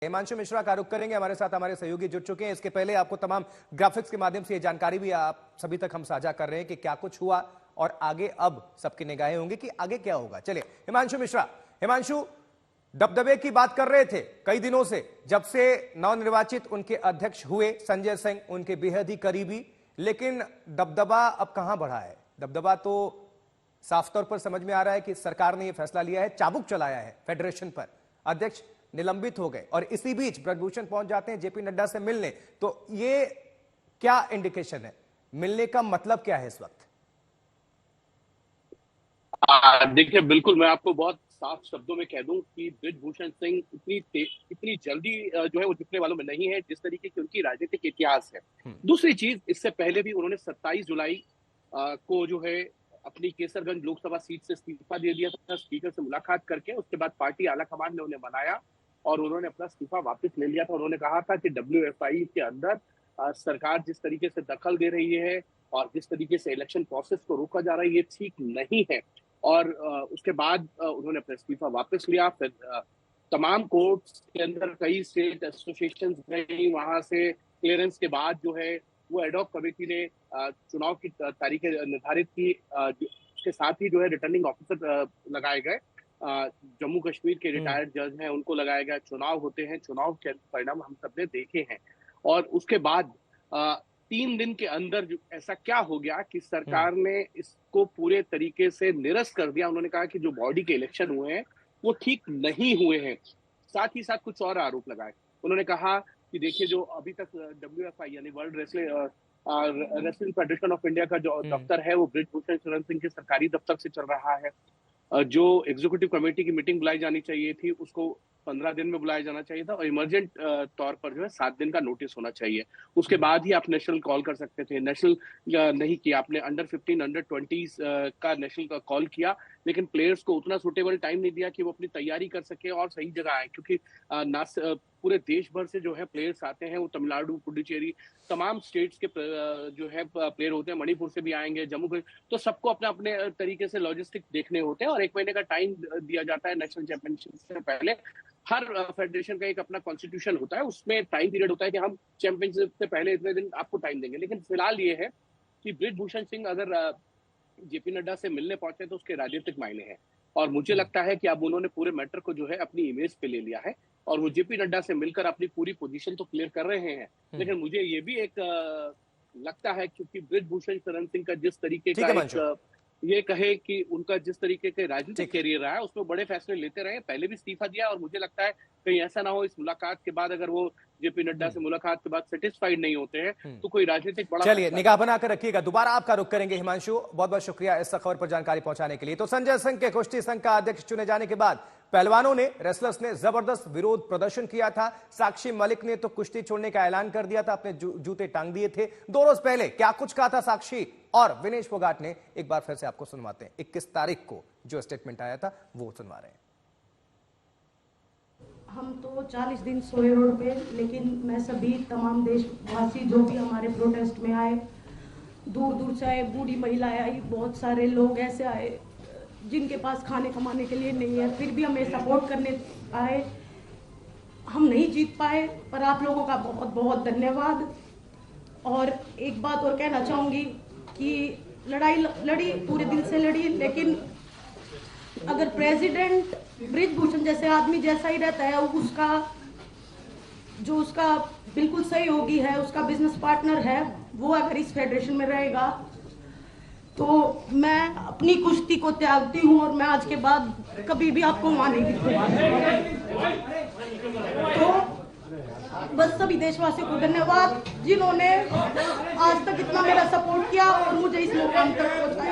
हिमांशु मिश्रा का रुख करेंगे, हमारे साथ हमारे सहयोगी जुड़ चुके हैं। इसके पहले आपको तमाम ग्राफिक्स के माध्यम से ये जानकारी भी आप सभी तक हम साझा कर रहे हैं कि क्या कुछ हुआ और आगे अब सबकी निगाहें होंगी कि आगे क्या होगा। चलिए हिमांशु मिश्रा, हिमांशु दबदबे की बात कर रहे थे कई दिनों से, जब से नवनिर्वाचित उनके अध्यक्ष हुए संजय सिंह, उनके बेहद ही करीबी, लेकिन दबदबा अब कहां बढ़ा है? दबदबा तो साफ तौर पर समझ में आ रहा है कि सरकार ने यह फैसला लिया है, चाबुक चलाया है फेडरेशन पर, अध्यक्ष निलंबित हो गए और इसी बीच ब्रजभूषण पहुंच जाते हैं जेपी नड्डा से मिलने। तो ये क्या इंडिकेशन है? मिलने का मतलब क्या है इस वक्त? देखिए, बिल्कुल मैं आपको बहुत साफ शब्दों में कह दूं कि ब्रजभूषण सिंह इतनी जल्दी जो है वो जितने वालों में नहीं है जिस तरीके की उनकी राजनीतिक इतिहास है। दूसरी चीज, इससे पहले भी उन्होंने 27 जुलाई को जो है अपनी केसरगंज लोकसभा सीट से इस्तीफा दे दिया था, स्पीकर से मुलाकात करके। उसके बाद पार्टी आलाकमान ने उन्हें मनाया और उन्होंने अपना इस्तीफा वापस ले लिया था। उन्होंने कहा था कि WFI के अंदर सरकार जिस तरीके से दखल दे रही है और जिस तरीके से इलेक्शन प्रोसेस को रोका जा रहा है, ये ठीक नहीं है। और उसके बाद उन्होंने अपना इस्तीफा वापस लिया। फिर तमाम कोर्ट्स के अंदर कई स्टेट एसोसिएशन गई, वहां से क्लियरेंस के बाद जो है वो एडॉक कमेटी ने चुनाव की तारीखें निर्धारित की। उसके साथ ही जो है रिटर्निंग ऑफिसर लगाए गए, जम्मू कश्मीर के रिटायर्ड जज हैं उनको लगाया गया। चुनाव होते हैं, चुनाव के परिणाम हम सबने देखे हैं। और उसके बाद 3 दिन के अंदर ऐसा क्या हो गया कि सरकार ने इसको पूरे तरीके से निरस्त कर दिया। उन्होंने कहा कि जो बॉडी के इलेक्शन हुए हैं वो ठीक नहीं हुए हैं। साथ ही साथ कुछ और आरोप लगाए। उन्होंने कहा कि देखिए, जो अभी तक WFI यानी world wrestling federation of India का जो दफ्तर है वो ब्रजभूषण शरण सिंह के सरकारी दफ्तर से चल रहा है। जो एग्जीक्यूटिव कमेटी की मीटिंग बुलाई जानी चाहिए थी उसको 15 दिन में बुलाया जाना चाहिए था और इमरजेंट तौर पर जो है 7 दिन का नोटिस होना चाहिए। उसके बाद ही आप नेशनल कॉल कर सकते थे। नेशनल नहीं किया आपने, अंडर 15 अंडर 20 का नेशनल का कॉल किया, लेकिन प्लेयर्स को उतना सुटेबल टाइम नहीं दिया कि वो अपनी तैयारी कर सके और सही जगह आए। क्योंकि पूरे देश भर से जो है प्लेयर्स आते हैं, वो तमिलनाडु, पुडुचेरी, तमाम स्टेट्स के जो है प्लेयर होते हैं, मणिपुर से भी आएंगे, जम्मू कश्मीर, तो सबको अपने अपने तरीके से लॉजिस्टिक देखने होते हैं और 1 महीने का टाइम दिया जाता है नेशनल चैंपियनशिप से पहले। हर फेडरेशन का एक अपना कॉन्स्टिट्यूशन होता है, उसमें टाइम पीरियड होता है कि हम चैंपियनशिप से पहले इतने दिन आपको टाइम देंगे। लेकिन फिलहाल ये है कि ब्रजभूषण सिंह अगर जेपी नड्डा से मिलने पहुंचे तो उसके राजनीतिक मायने हैं और मुझे लगता है कि अब उन्होंने पूरे मैटर को जो है अपनी इमेज पे ले लिया है और वो जेपी नड्डा से मिलकर अपनी पूरी पोजीशन तो क्लियर कर रहे हैं। लेकिन मुझे ये भी एक लगता है क्योंकि ब्रजभूषण शरण सिंह का जिस तरीके का ये कहे कि उनका जिस तरीके के राजनीतिक करियर रहा है उसमें बड़े फैसले लेते रहे, पहले भी इस्तीफा दिया और मुझे लगता है कहीं ऐसा ना हो इस मुलाकात के बाद अगर वो जेपी नड्डा से मुलाकात के बाद सेटिस्फाइड नहीं होते हैं तो कोई राजनीतिक बड़ा। चलिए निगाह बनाकर रखिएगा, दोबारा आपका रुख करेंगे हिमांशु। बहुत बहुत शुक्रिया इस खबर पर जानकारी पहुंचाने के लिए। तो संजय सिंह के कुश्ती संघ का अध्यक्ष चुने जाने के बाद पहलवानों ने, रेसलर्स ने जबरदस्त विरोध प्रदर्शन किया था। साक्षी मलिक ने तो कुश्ती छोड़ने का ऐलान कर दिया था, अपने जूते टांग दिए थे। 2 रोज पहले क्या कुछ कहा था साक्षी और विनेश फोगाट ने, एक बार फिर से आपको सुनवाते हैं। 21 तारीख को जो स्टेटमेंट आया था वो सुनवा रहे हैं। हम तो 40 दिन सोए रोड पे, लेकिन मैं सभी तमाम देशवासी जो भी हमारे प्रोटेस्ट में आए, दूर दूर से आए, बूढ़ी महिलाएं आई, बहुत सारे लोग ऐसे आए जिनके पास खाने कमाने के लिए नहीं है, फिर भी हमें सपोर्ट करने आए। हम नहीं जीत पाए पर आप लोगों का बहुत बहुत धन्यवाद। और एक बात और कहना चाहूँगी कि लड़ाई लड़ी, पूरे दिल से लड़ी, लेकिन अगर प्रेसिडेंट ब्रजभूषण जैसे आदमी जैसा ही रहता है, उसका बिल्कुल सहयोगी है, उसका बिजनेस पार्टनर है, वो अगर इस फेडरेशन में रहेगा तो मैं अपनी कुश्ती को त्यागती हूँ और मैं आज के बाद कभी भी आपको वहां नहीं दिखूंगा। तो बस सभी देशवासियों को धन्यवाद जिन्होंने आज तक इतना मेरा सपोर्ट किया और मुझे इस मुकाम तक पहुंचाया।